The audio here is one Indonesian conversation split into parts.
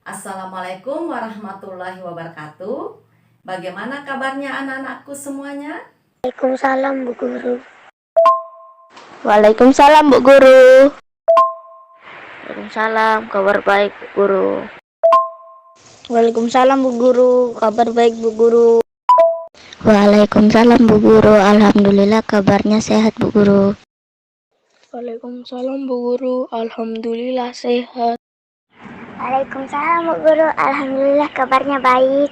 Assalamualaikum warahmatullahi wabarakatuh. Bagaimana kabarnya anak-anakku semuanya? Waalaikumsalam Bu Guru. Waalaikumsalam Bu Guru. Waalaikumsalam, kabar baik Bu Guru. Waalaikumsalam Bu Guru, kabar baik Bu Guru. Waalaikumsalam Bu Guru, alhamdulillah kabarnya sehat Bu Guru. Waalaikumsalam Bu Guru, alhamdulillah sehat. Waalaikumsalam Bu Guru, alhamdulillah kabarnya baik.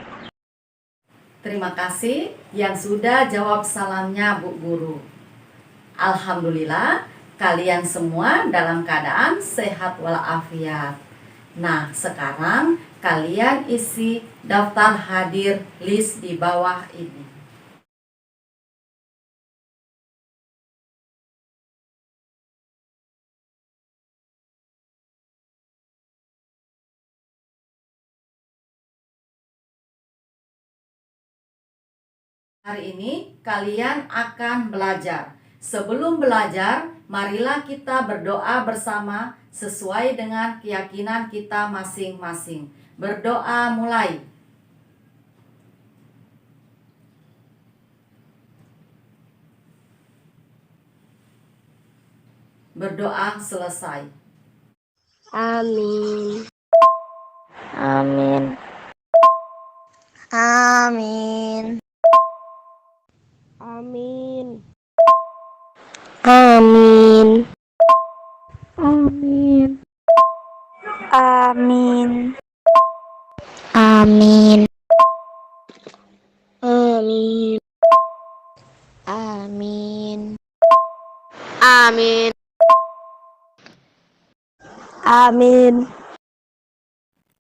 Terima kasih yang sudah jawab salamnya Bu Guru. Alhamdulillah kalian semua dalam keadaan sehat walafiat. Nah, sekarang kalian isi daftar hadir list di bawah ini. Hari ini kalian akan belajar. Sebelum belajar, marilah kita berdoa bersama sesuai dengan keyakinan kita masing-masing. Berdoa mulai. Berdoa selesai. Amin. Amin. Amin. Amin. Amin. Amin. Amin. Amin. Amin. Amin. Amin. Amin.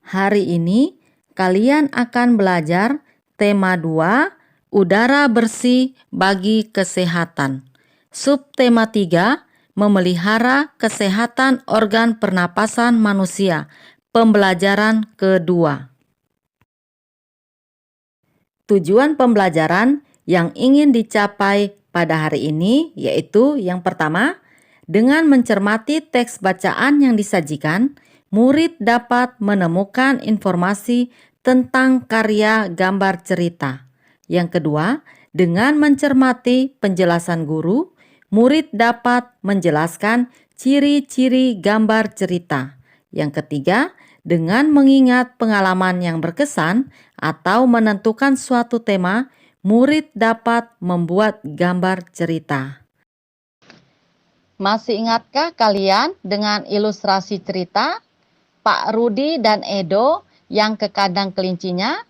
Hari ini kalian akan belajar tema 2, udara bersih bagi kesehatan. Subtema 3, memelihara kesehatan organ pernapasan manusia. Pembelajaran kedua. Tujuan pembelajaran yang ingin dicapai pada hari ini yaitu yang pertama, dengan mencermati teks bacaan yang disajikan, murid dapat menemukan informasi tentang karya gambar cerita. Yang kedua, dengan mencermati penjelasan guru, murid dapat menjelaskan ciri-ciri gambar cerita. Yang ketiga, dengan mengingat pengalaman yang berkesan atau menentukan suatu tema, murid dapat membuat gambar cerita. Masih ingatkah kalian dengan ilustrasi cerita Pak Rudi dan Edo yang ke kandang kelincinya?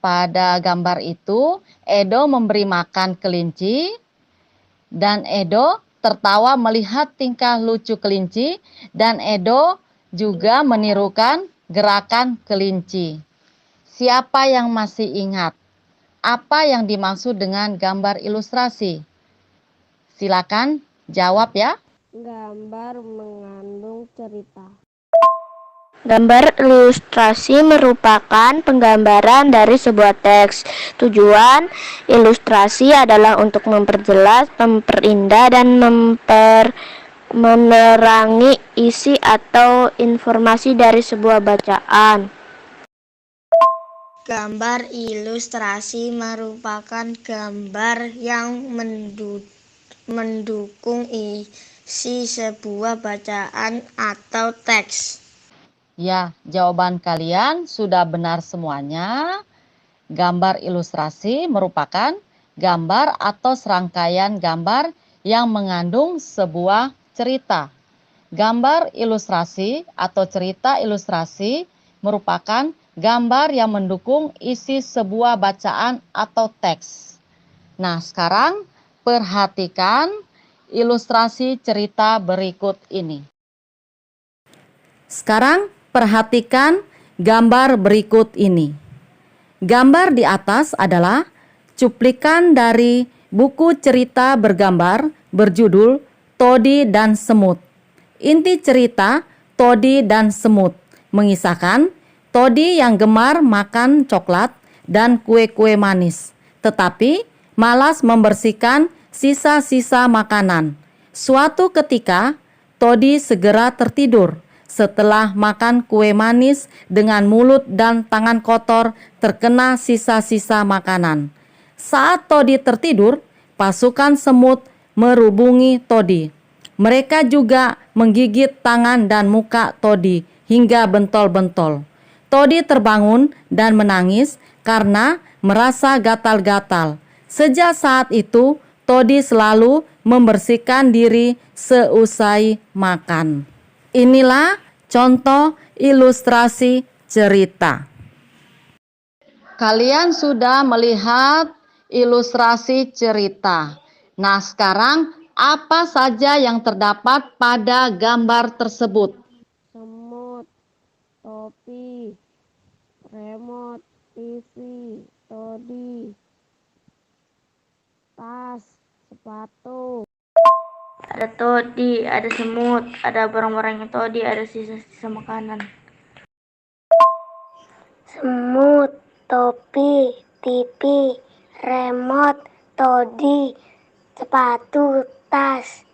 Pada gambar itu, Edo memberi makan kelinci dan Edo tertawa melihat tingkah lucu kelinci dan Edo juga menirukan gerakan kelinci. Siapa yang masih ingat? Apa yang dimaksud dengan gambar ilustrasi? Silakan jawab ya. Gambar mengandung cerita. Gambar ilustrasi merupakan penggambaran dari sebuah teks. Tujuan ilustrasi adalah untuk memperjelas, memperindah, dan menerangi isi atau informasi dari sebuah bacaan. Gambar ilustrasi merupakan gambar yang mendukung isi sebuah bacaan atau teks. Ya, jawaban kalian sudah benar semuanya. Gambar ilustrasi merupakan gambar atau serangkaian gambar yang mengandung sebuah cerita. Gambar ilustrasi atau cerita ilustrasi merupakan gambar yang mendukung isi sebuah bacaan atau teks. Nah, sekarang perhatikan ilustrasi cerita berikut ini. Sekarang perhatikan gambar berikut ini. Gambar di atas adalah cuplikan dari buku cerita bergambar berjudul Todi dan Semut. Inti cerita Todi dan Semut mengisahkan Todi yang gemar makan coklat dan kue-kue manis, tetapi malas membersihkan sisa-sisa makanan. Suatu ketika, Todi segera tertidur setelah makan kue manis dengan mulut dan tangan kotor terkena sisa-sisa makanan. Saat Todi tertidur, pasukan semut merubungi Todi. Mereka juga menggigit tangan dan muka Todi hingga bentol-bentol. Todi terbangun dan menangis karena merasa gatal-gatal. Sejak saat itu, Todi selalu membersihkan diri seusai makan. Inilah contoh ilustrasi cerita. Kalian sudah melihat ilustrasi cerita. Nah, sekarang apa saja yang terdapat pada gambar tersebut? Semut, topi, remote, TV, todi, tas, sepatu. Ada todi, ada semut, ada barang-barangnya todi, ada sisa-sisa makanan. Semut, topi, TV, remote, todi, sepatu, tas.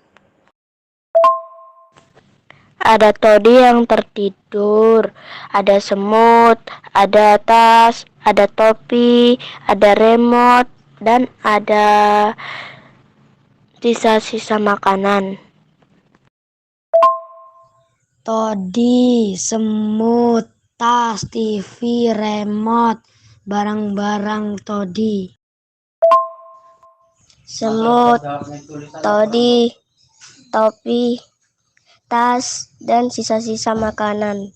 Ada todi yang tertidur, ada semut, ada tas, ada topi, ada remote, dan ada sisa-sisa makanan. Todi, semut, tas, TV, remote, barang-barang todi. Semut, todi, topi, tas, dan sisa-sisa makanan.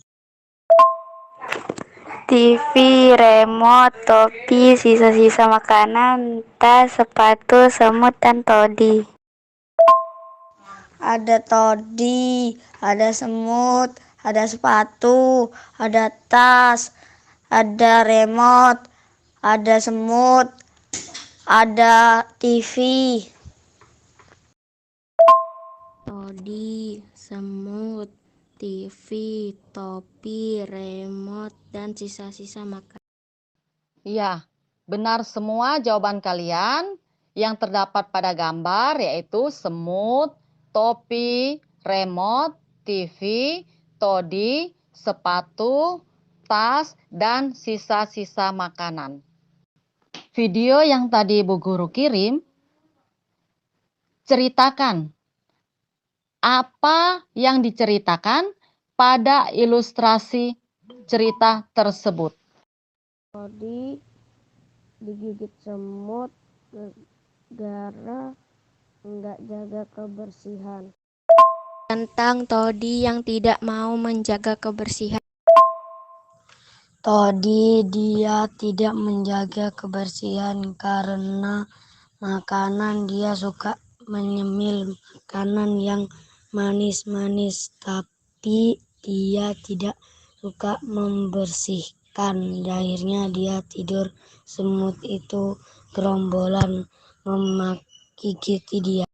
TV, remote, topi, sisa-sisa makanan, tas, sepatu, semut, dan todi. Ada todi, ada semut, ada sepatu, ada tas, ada remote, ada semut, ada TV. Todi, semut, TV, topi, remote, dan sisa-sisa makanan. Ya, benar semua jawaban kalian. Yang terdapat pada gambar yaitu semut, topi, remote, TV, todi, sepatu, tas, dan sisa-sisa makanan. Video yang tadi Bu Guru kirim ceritakan apa yang diceritakan pada ilustrasi cerita tersebut. Todi digigit semut gara nggak jaga kebersihan. Tentang todi yang tidak mau menjaga kebersihan. Todi dia tidak menjaga kebersihan karena makanan dia suka menyemil makanan yang manis-manis, tapi dia tidak suka membersihkan. Akhirnya dia tidur. Semut itu gerombolan menggigiti dia.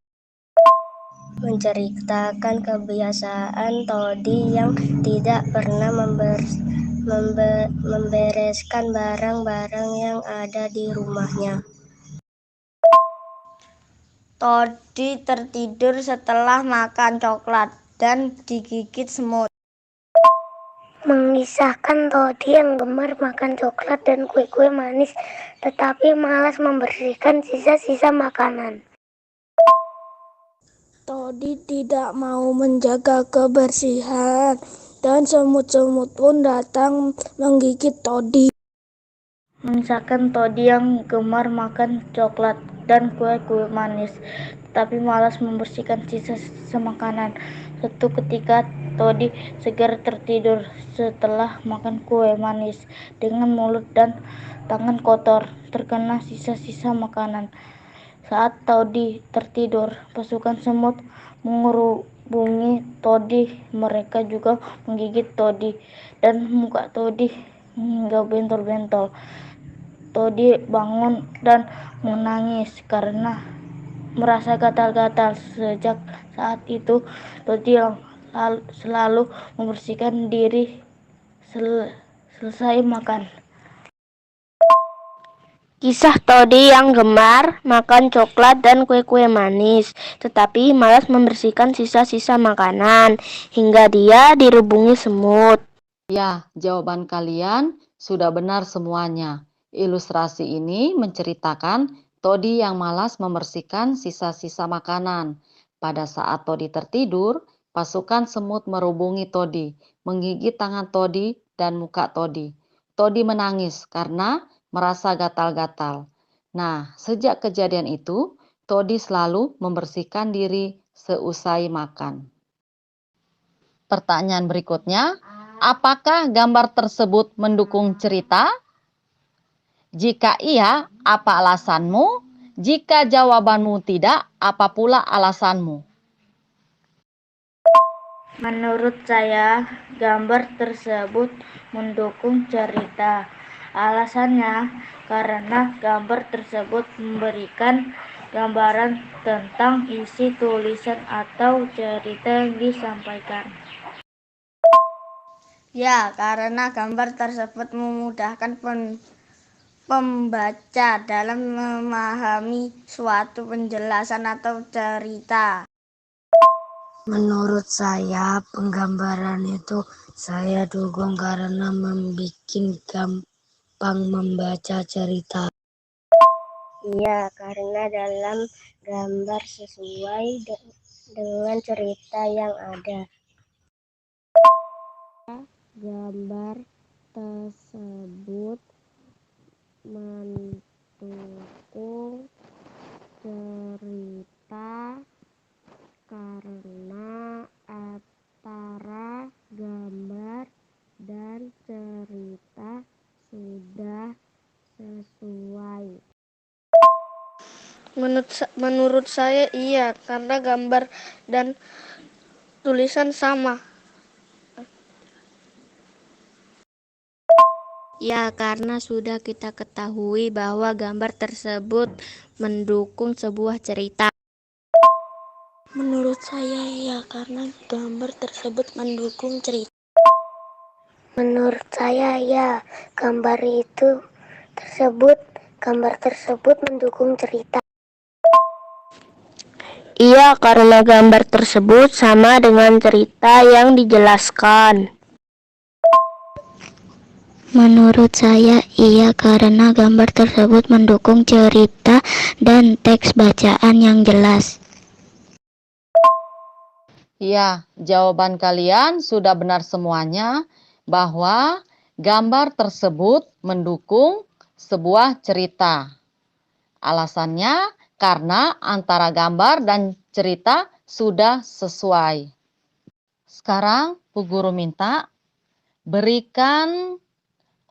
Menceritakan kebiasaan todi yang tidak pernah membereskan barang-barang yang ada di rumahnya. Todi tertidur setelah makan coklat dan digigit semut. Mengisahkan todi yang gemar makan coklat dan kue-kue manis, tetapi malas membersihkan sisa-sisa makanan. Todi tidak mau menjaga kebersihan, dan semut-semut pun datang menggigit todi. Mengisahkan todi yang gemar makan coklat dan kue-kue manis, tapi malas membersihkan sisa-sisa makanan. Suatu ketika todi segera tertidur setelah makan kue manis dengan mulut dan tangan kotor terkena sisa-sisa makanan. Saat todi tertidur, pasukan semut mengerubungi todi. Mereka juga menggigit todi dan muka todi hingga bentol-bentol. Todi bangun dan menangis karena merasa gatal-gatal. Sejak saat itu, Todi selalu membersihkan diri selesai makan. Kisah Todi yang gemar makan coklat dan kue-kue manis, tetapi malas membersihkan sisa-sisa makanan hingga dia dirubungi semut. Ya, jawaban kalian sudah benar semuanya. Ilustrasi ini menceritakan Todi yang malas membersihkan sisa-sisa makanan. Pada saat Todi tertidur, pasukan semut merubungi Todi, menggigit tangan Todi dan muka Todi. Todi menangis karena merasa gatal-gatal. Nah, sejak kejadian itu, Todi selalu membersihkan diri seusai makan. Pertanyaan berikutnya, apakah gambar tersebut mendukung cerita? Jika iya, apa alasanmu? Jika jawabanmu tidak, apa pula alasanmu? Menurut saya, gambar tersebut mendukung cerita. Alasannya karena gambar tersebut memberikan gambaran tentang isi tulisan atau cerita yang disampaikan. Ya, karena gambar tersebut memudahkan pembaca dalam memahami suatu penjelasan atau cerita. Menurut saya, penggambaran itu saya dukung karena membuat gampang membaca cerita. Iya, karena dalam gambar sesuai dengan cerita yang ada. Gambar tersebut mendukung cerita karena antara gambar dan cerita sudah sesuai. Menurut saya iya, karena gambar dan tulisan sama. Ya, karena sudah kita ketahui bahwa gambar tersebut mendukung sebuah cerita. Menurut saya ya, karena gambar tersebut mendukung cerita. Menurut saya ya, gambar tersebut mendukung cerita. Iya, karena gambar tersebut sama dengan cerita yang dijelaskan. Menurut saya iya, karena gambar tersebut mendukung cerita dan teks bacaan yang jelas. Ya, jawaban kalian sudah benar semuanya bahwa gambar tersebut mendukung sebuah cerita. Alasannya karena antara gambar dan cerita sudah sesuai. Sekarang Bu Guru minta berikan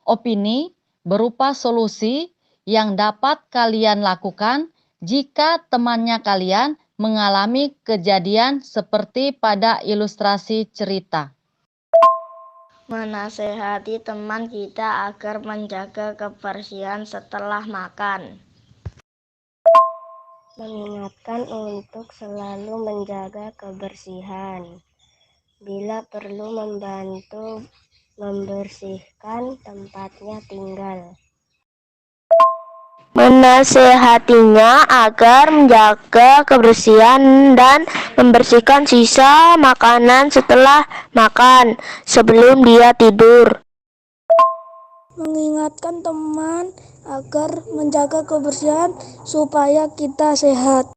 opini berupa solusi yang dapat kalian lakukan jika temannya kalian mengalami kejadian seperti pada ilustrasi cerita. Menasehati teman kita agar menjaga kebersihan setelah makan. Mengingatkan untuk selalu menjaga kebersihan. Bila perlu membantu membersihkan tempatnya tinggal. Menasehatinya agar menjaga kebersihan dan membersihkan sisa makanan setelah makan sebelum dia tidur. Mengingatkan teman agar menjaga kebersihan supaya kita sehat.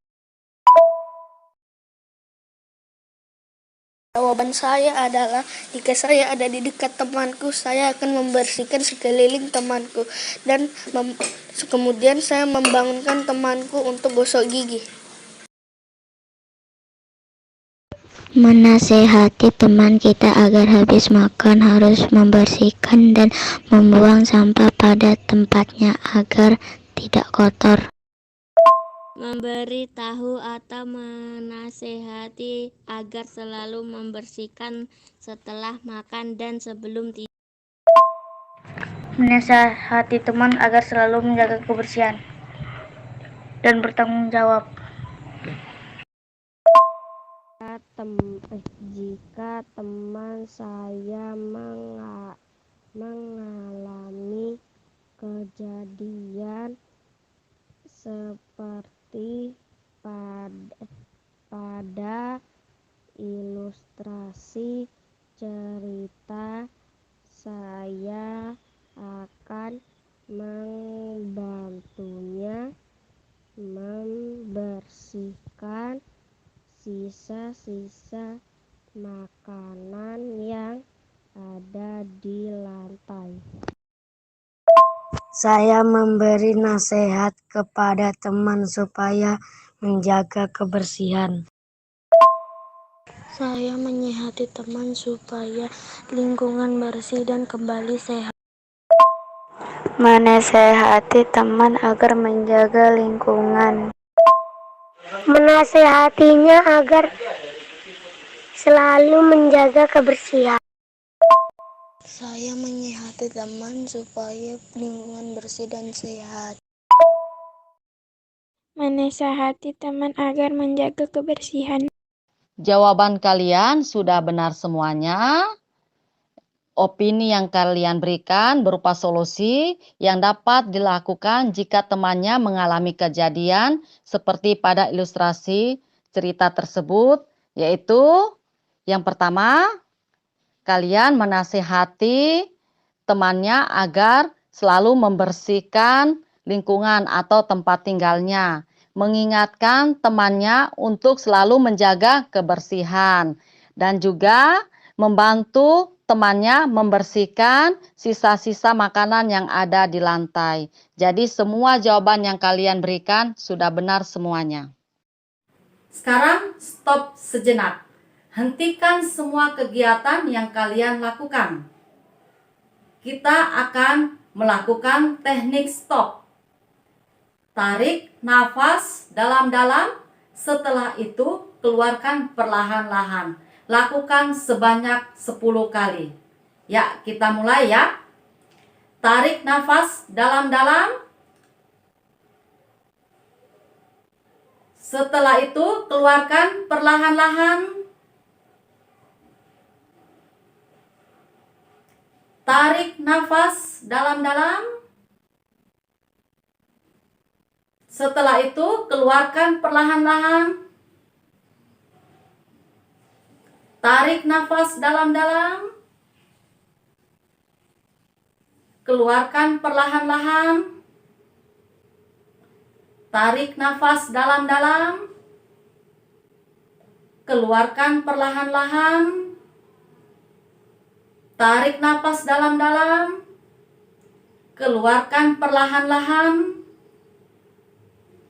Jawaban saya adalah jika saya ada di dekat temanku, saya akan membersihkan sekeliling temanku dan kemudian saya membangunkan temanku untuk gosok gigi. Menasehati teman kita agar habis makan harus membersihkan dan membuang sampah pada tempatnya agar tidak kotor. Memberi tahu atau menasehati agar selalu membersihkan setelah makan dan sebelum tidur. Menasehati teman agar selalu menjaga kebersihan dan bertanggung jawab. Jika teman saya mengalami kejadian seperti pada ilustrasi cerita. Saya akan membantunya membersihkan sisa-sisa makanan yang ada di lantai. Saya memberi nasihat kepada teman supaya menjaga kebersihan. Saya menyihati teman supaya lingkungan bersih dan kembali sehat. Menasehati teman agar menjaga lingkungan. Menasehatinya agar selalu menjaga kebersihan. Saya menyihati teman supaya lingkungan bersih dan sehat. Menasehati teman agar menjaga kebersihan. Jawaban kalian sudah benar semuanya. Opini yang kalian berikan berupa solusi yang dapat dilakukan jika temannya mengalami kejadian seperti pada ilustrasi cerita tersebut, yaitu yang pertama, kalian menasihati temannya agar selalu membersihkan lingkungan atau tempat tinggalnya, mengingatkan temannya untuk selalu menjaga kebersihan, dan juga membantu temannya membersihkan sisa-sisa makanan yang ada di lantai. Jadi semua jawaban yang kalian berikan sudah benar semuanya. Sekarang stop sejenak. Hentikan semua kegiatan yang kalian lakukan. Kita akan melakukan teknik stop. Tarik nafas dalam-dalam, setelah itu keluarkan perlahan-lahan. Lakukan sebanyak 10 kali. Ya, kita mulai ya. Tarik nafas dalam-dalam. Setelah itu keluarkan perlahan-lahan. Tarik nafas dalam-dalam. Setelah itu keluarkan perlahan-lahan. Tarik nafas dalam-dalam. Keluarkan perlahan-lahan. Tarik nafas dalam-dalam. Keluarkan perlahan-lahan. Tarik nafas dalam-dalam. Keluarkan perlahan-lahan.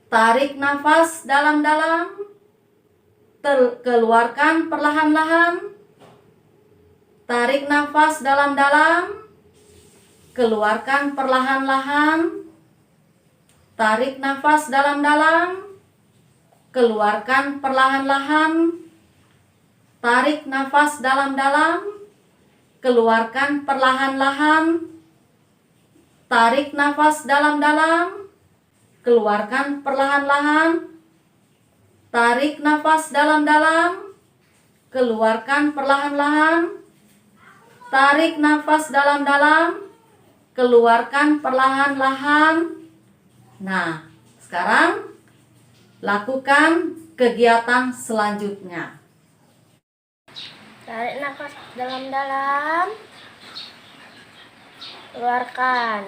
Tarik nafas dalam-dalam. Keluarkan perlahan-lahan. Tarik nafas dalam-dalam. Keluarkan perlahan-lahan. Tarik nafas dalam-dalam. Keluarkan perlahan-lahan. Tarik nafas dalam-dalam. Keluarkan perlahan-lahan. Tarik nafas dalam-dalam. Keluarkan perlahan-lahan. Tarik nafas dalam-dalam. Keluarkan perlahan-lahan. Tarik nafas dalam-dalam. Keluarkan perlahan-lahan. Nah, sekarang lakukan kegiatan selanjutnya. Tarik nafas dalam-dalam. Keluarkan.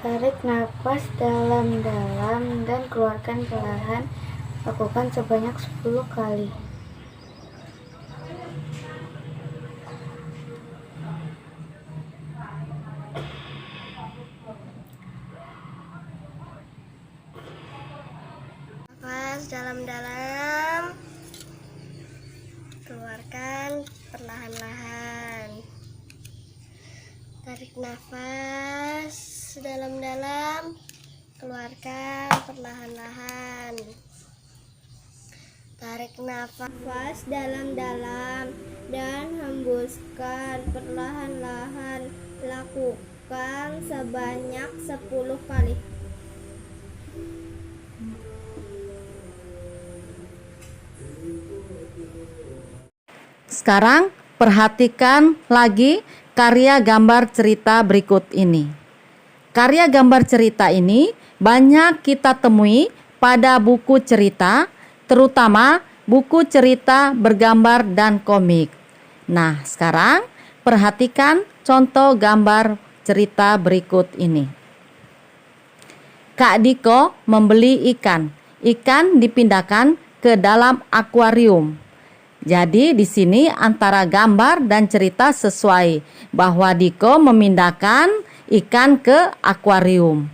Tarik nafas dalam-dalam dan keluarkan perlahan. Lakukan sebanyak 10 kali. Nafas dalam-dalam, keluarkan perlahan-lahan. Tarik nafas dalam-dalam, keluarkan perlahan-lahan. Tarik nafas dalam-dalam dan hembuskan perlahan-lahan. Lakukan sebanyak 10 kali. Sekarang perhatikan lagi karya gambar cerita berikut ini. Karya gambar cerita ini banyak kita temui pada buku cerita, terutama buku cerita bergambar dan komik. Nah, sekarang perhatikan contoh gambar cerita berikut ini. Kak Diko membeli ikan. Ikan dipindahkan ke dalam akuarium. Jadi di sini antara gambar dan cerita sesuai bahwa Diko memindahkan ikan ke akuarium.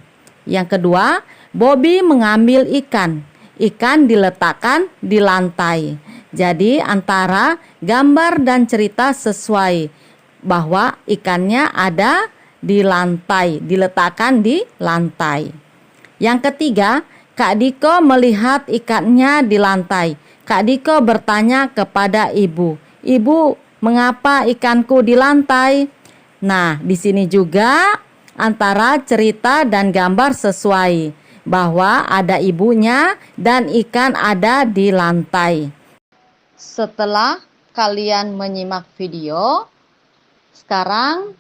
Yang kedua, Bobby mengambil ikan. Ikan diletakkan di lantai. Jadi antara gambar dan cerita sesuai bahwa ikannya ada di lantai, diletakkan di lantai. Yang ketiga, Kak Diko melihat ikannya di lantai. Kak Diko bertanya kepada ibu, "Ibu, mengapa ikanku di lantai?" Nah, di sini juga antara cerita dan gambar sesuai bahwa ada ibunya dan ikan ada di lantai. Setelah kalian menyimak video, sekarang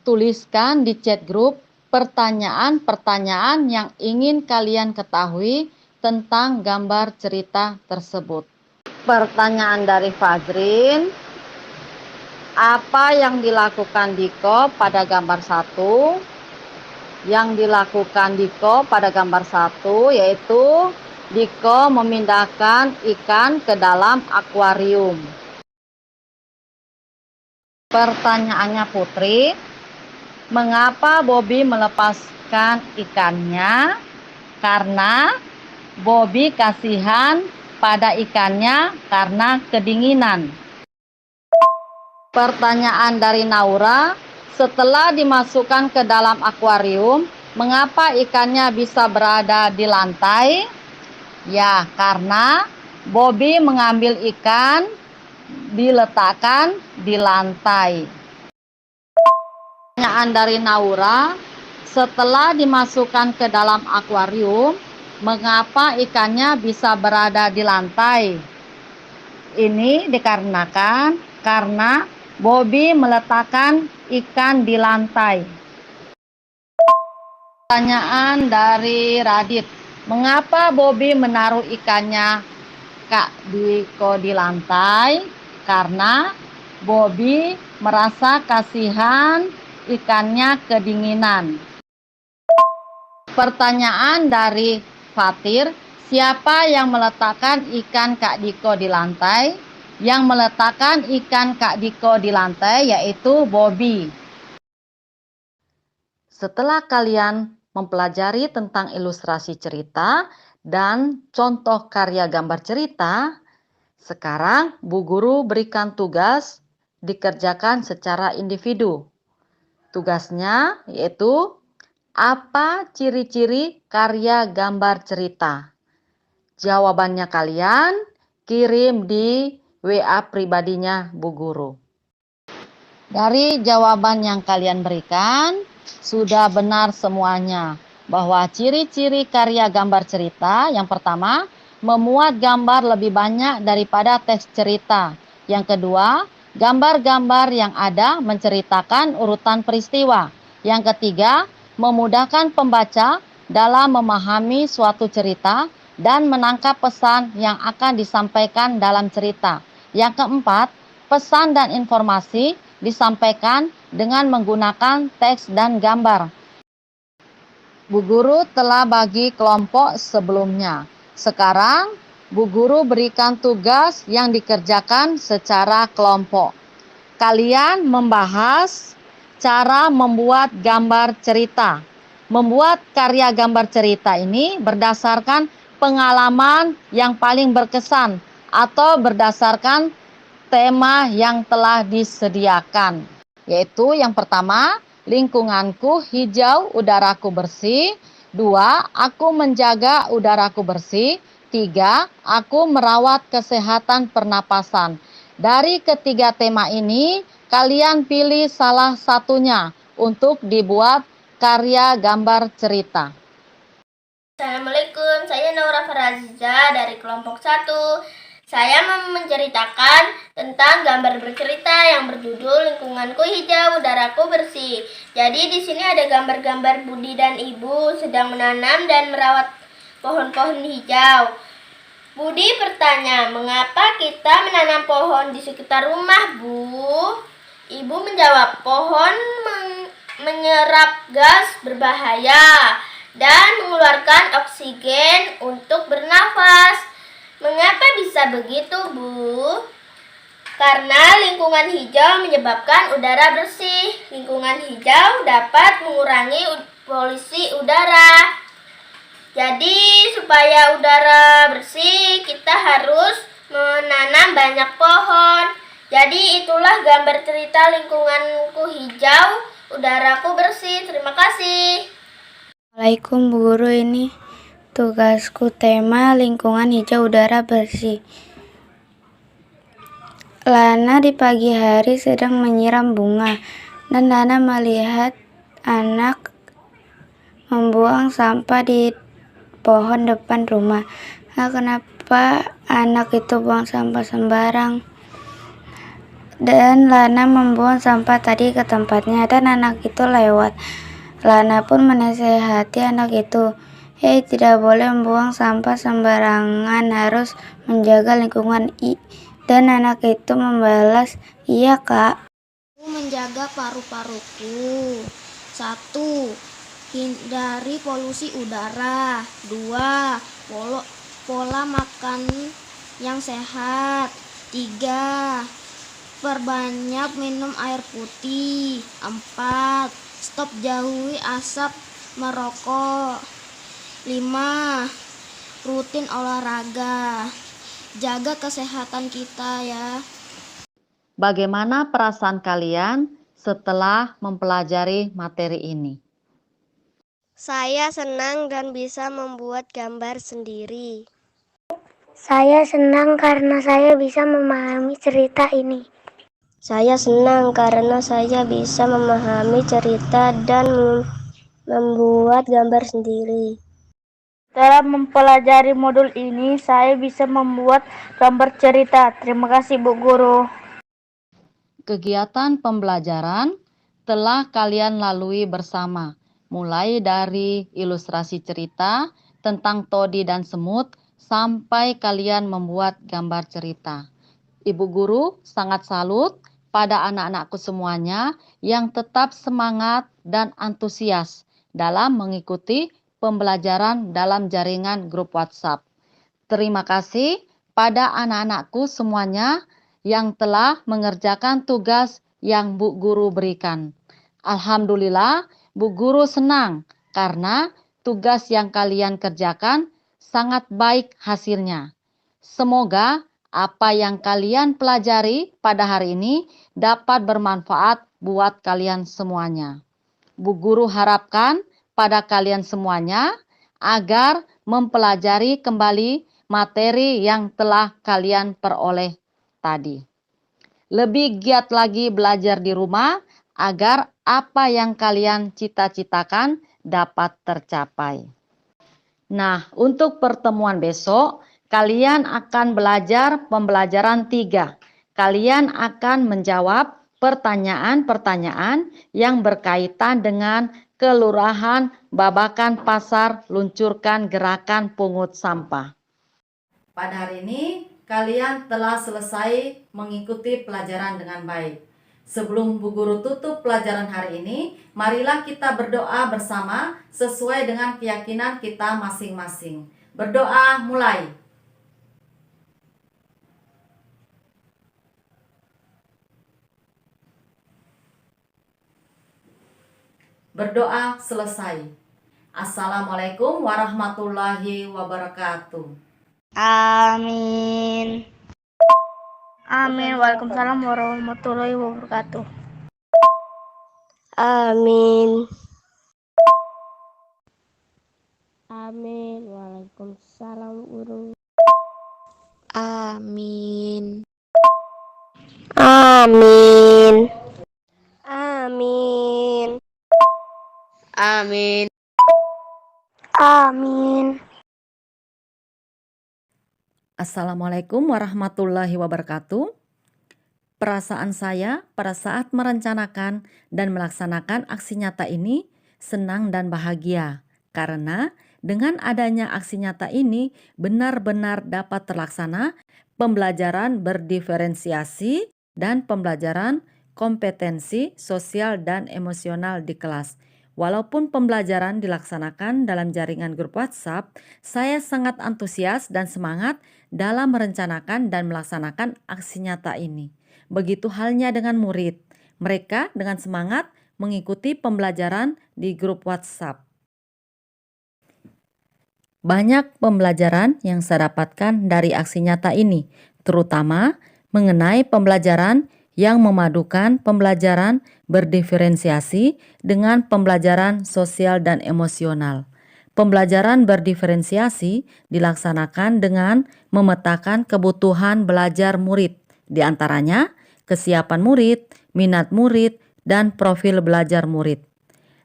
tuliskan di chat grup pertanyaan-pertanyaan yang ingin kalian ketahui tentang gambar cerita tersebut. Pertanyaan dari Fajrin, apa yang dilakukan Diko pada gambar 1? Yang dilakukan Diko pada gambar 1 yaitu Diko memindahkan ikan ke dalam akuarium. Pertanyaannya Putri, mengapa Bobby melepaskan ikannya? Karena Bobby kasihan pada ikannya karena kedinginan. Pertanyaan dari Naura, setelah dimasukkan ke dalam akuarium, mengapa ikannya bisa berada di lantai? Ya, karena Bobby mengambil ikan diletakkan di lantai. Pertanyaan dari Naura, setelah dimasukkan ke dalam akuarium, mengapa ikannya bisa berada di lantai? Ini dikarenakan karena Bobby meletakkan ikan di lantai. Pertanyaan dari Radit, mengapa Bobby menaruh ikannya Kak Diko di lantai? Karena Bobby merasa kasihan ikannya kedinginan. Pertanyaan dari Fatir, siapa yang meletakkan ikan Kak Diko di lantai? Yang meletakkan ikan Kak Diko di lantai yaitu Bobby. Setelah kalian mempelajari tentang ilustrasi cerita dan contoh karya gambar cerita, sekarang Bu Guru berikan tugas dikerjakan secara individu. Tugasnya yaitu apa ciri-ciri karya gambar cerita? Jawabannya kalian kirim di WA pribadinya Bu Guru. Dari jawaban yang kalian berikan, sudah benar semuanya bahwa ciri-ciri karya gambar cerita yang pertama, memuat gambar lebih banyak daripada teks cerita. Yang kedua, gambar-gambar yang ada menceritakan urutan peristiwa. Yang ketiga, memudahkan pembaca dalam memahami suatu cerita dan menangkap pesan yang akan disampaikan dalam cerita. Yang keempat, pesan dan informasi disampaikan dengan menggunakan teks dan gambar. Bu Guru telah bagi kelompok sebelumnya. Sekarang, Bu Guru berikan tugas yang dikerjakan secara kelompok. Kalian membahas cara membuat gambar cerita. Membuat karya gambar cerita ini berdasarkan pengalaman yang paling berkesan atau berdasarkan tema yang telah disediakan. Yaitu yang pertama, lingkunganku hijau, udaraku bersih. 2, aku menjaga udaraku bersih. 3, aku merawat kesehatan pernapasan. Dari ketiga tema ini, kalian pilih salah satunya untuk dibuat karya gambar cerita. Assalamualaikum, saya Naura Faraziza dari kelompok 1. Saya mau menceritakan tentang gambar bercerita yang berjudul Lingkunganku Hijau, Udaraku Bersih. Jadi di sini ada gambar-gambar Budi dan Ibu sedang menanam dan merawat pohon-pohon hijau. Budi bertanya, mengapa kita menanam pohon di sekitar rumah, Bu? Ibu menjawab, pohon menyerap gas berbahaya dan mengeluarkan oksigen untuk bernafas. Mengapa bisa begitu, Bu? Karena lingkungan hijau menyebabkan udara bersih. Lingkungan hijau dapat mengurangi polusi udara. Jadi, supaya udara bersih, kita harus menanam banyak pohon. Jadi, itulah gambar cerita Lingkunganku Hijau, Udaraku Bersih. Terima kasih. Assalamualaikum Bu Guru, ini tugasku tema lingkungan hijau udara bersih. Lana di pagi hari sedang menyiram bunga dan Lana melihat anak membuang sampah di pohon depan rumah. Nah, kenapa anak itu buang sampah sembarang? Dan Lana membuang sampah tadi ke tempatnya dan anak itu lewat. Lana pun menasehati anak itu, "Hei, tidak boleh membuang sampah sembarangan, harus menjaga lingkungan." Dan anak itu membalas, "Iya, Kak." Menjaga paru-paruku. 1. Hindari polusi udara. 2. Pola makan yang sehat. 3. Perbanyak minum air putih. 4. Stop jauhi asap merokok. 5. Rutin olahraga. Jaga kesehatan kita ya. Bagaimana perasaan kalian setelah mempelajari materi ini? Saya senang dan bisa membuat gambar sendiri. Saya senang karena saya bisa memahami cerita ini. Saya senang karena saya bisa memahami cerita dan membuat gambar sendiri. Setelah mempelajari modul ini, saya bisa membuat gambar cerita. Terima kasih, Bu Guru. Kegiatan pembelajaran telah kalian lalui bersama, mulai dari ilustrasi cerita tentang todi dan semut sampai kalian membuat gambar cerita. Ibu Guru sangat salut pada anak-anakku semuanya yang tetap semangat dan antusias dalam mengikuti pembelajaran dalam jaringan grup WhatsApp. Terima kasih pada anak-anakku semuanya yang telah mengerjakan tugas yang Bu Guru berikan. Alhamdulillah, Bu Guru senang karena tugas yang kalian kerjakan sangat baik hasilnya. Semoga apa yang kalian pelajari pada hari ini dapat bermanfaat buat kalian semuanya. Bu Guru harapkan pada kalian semuanya agar mempelajari kembali materi yang telah kalian peroleh tadi. Lebih giat lagi belajar di rumah agar apa yang kalian cita-citakan dapat tercapai. Nah, untuk pertemuan besok, kalian akan belajar pembelajaran 3. Kalian akan menjawab pertanyaan-pertanyaan yang berkaitan dengan Kelurahan Babakan Pasar luncurkan gerakan pungut sampah. Pada hari ini, kalian telah selesai mengikuti pelajaran dengan baik. Sebelum Bu Guru tutup pelajaran hari ini, marilah kita berdoa bersama sesuai dengan keyakinan kita masing-masing. Berdoa mulai. Berdoa selesai. Assalamualaikum warahmatullahi wabarakatuh. Amin. Amin. Waalaikumsalam warahmatullahi wabarakatuh. Amin. Amin. Waalaikumsalam guru. Amin. Amin. Amin. Amin. Amin. Assalamualaikum warahmatullahi wabarakatuh. Perasaan saya pada saat merencanakan dan melaksanakan aksi nyata ini senang dan bahagia karena dengan adanya aksi nyata ini benar-benar dapat terlaksana pembelajaran berdiferensiasi dan pembelajaran kompetensi sosial dan emosional di kelas. Walaupun pembelajaran dilaksanakan dalam jaringan grup WhatsApp, saya sangat antusias dan semangat dalam merencanakan dan melaksanakan aksi nyata ini. Begitu halnya dengan murid, mereka dengan semangat mengikuti pembelajaran di grup WhatsApp. Banyak pembelajaran yang saya dapatkan dari aksi nyata ini, terutama mengenai pembelajaran yang memadukan pembelajaran berdiferensiasi dengan pembelajaran sosial dan emosional. Pembelajaran berdiferensiasi dilaksanakan dengan memetakan kebutuhan belajar murid, di antaranya kesiapan murid, minat murid, dan profil belajar murid.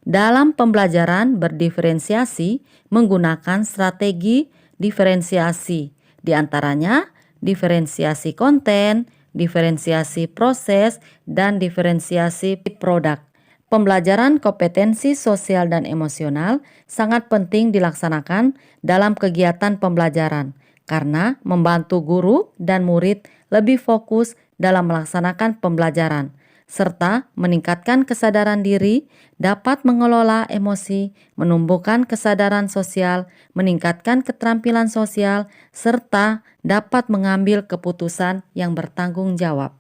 Dalam pembelajaran berdiferensiasi menggunakan strategi diferensiasi, di antaranya diferensiasi konten, diferensiasi proses, dan diferensiasi produk. Pembelajaran kompetensi sosial dan emosional sangat penting dilaksanakan dalam kegiatan pembelajaran karena membantu guru dan murid lebih fokus dalam melaksanakan pembelajaran, serta meningkatkan kesadaran diri, dapat mengelola emosi, menumbuhkan kesadaran sosial, meningkatkan keterampilan sosial, serta dapat mengambil keputusan yang bertanggung jawab.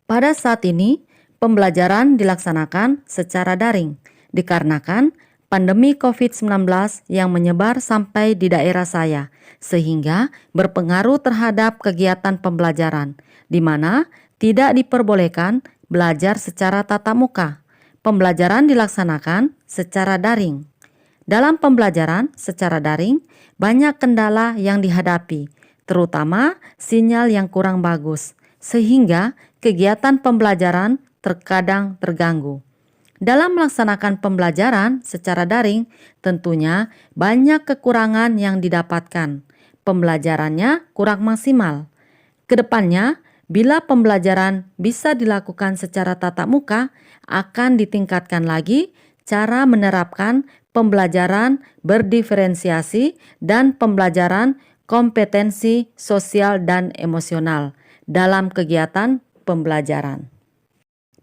Pada saat ini, pembelajaran dilaksanakan secara daring, dikarenakan pandemi COVID-19 yang menyebar sampai di daerah saya, sehingga berpengaruh terhadap kegiatan pembelajaran, di mana tidak diperbolehkan belajar secara tatap muka. Pembelajaran dilaksanakan secara daring. Dalam pembelajaran secara daring, banyak kendala yang dihadapi, terutama sinyal yang kurang bagus, sehingga kegiatan pembelajaran terkadang terganggu. Dalam melaksanakan pembelajaran secara daring, tentunya banyak kekurangan yang didapatkan. Pembelajarannya kurang maksimal. Kedepannya, bila pembelajaran bisa dilakukan secara tatap muka, akan ditingkatkan lagi cara menerapkan pembelajaran berdiferensiasi dan pembelajaran kompetensi sosial dan emosional dalam kegiatan pembelajaran.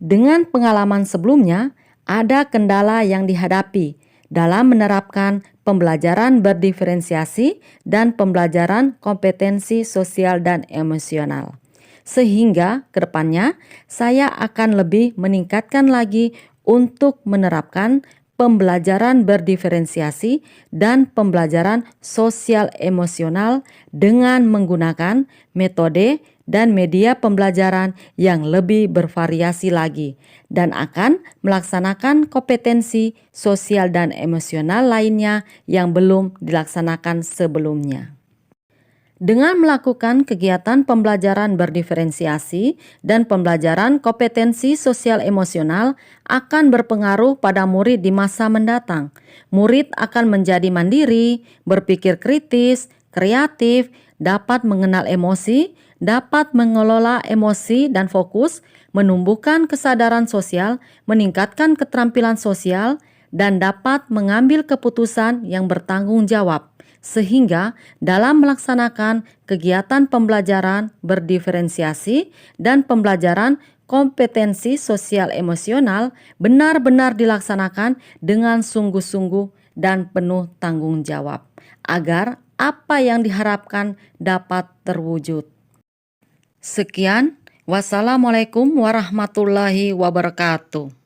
Dengan pengalaman sebelumnya, ada kendala yang dihadapi dalam menerapkan pembelajaran berdiferensiasi dan pembelajaran kompetensi sosial dan emosional. Sehingga ke depannya saya akan lebih meningkatkan lagi untuk menerapkan pembelajaran berdiferensiasi dan pembelajaran sosial emosional dengan menggunakan metode dan media pembelajaran yang lebih bervariasi lagi dan akan melaksanakan kompetensi sosial dan emosional lainnya yang belum dilaksanakan sebelumnya. Dengan melakukan kegiatan pembelajaran berdiferensiasi dan pembelajaran kompetensi sosial emosional akan berpengaruh pada murid di masa mendatang. Murid akan menjadi mandiri, berpikir kritis, kreatif, dapat mengenal emosi, dapat mengelola emosi dan fokus, menumbuhkan kesadaran sosial, meningkatkan keterampilan sosial, dan dapat mengambil keputusan yang bertanggung jawab, sehingga dalam melaksanakan kegiatan pembelajaran berdiferensiasi dan pembelajaran kompetensi sosial emosional benar-benar dilaksanakan dengan sungguh-sungguh dan penuh tanggung jawab, agar apa yang diharapkan dapat terwujud. Sekian, wassalamualaikum warahmatullahi wabarakatuh.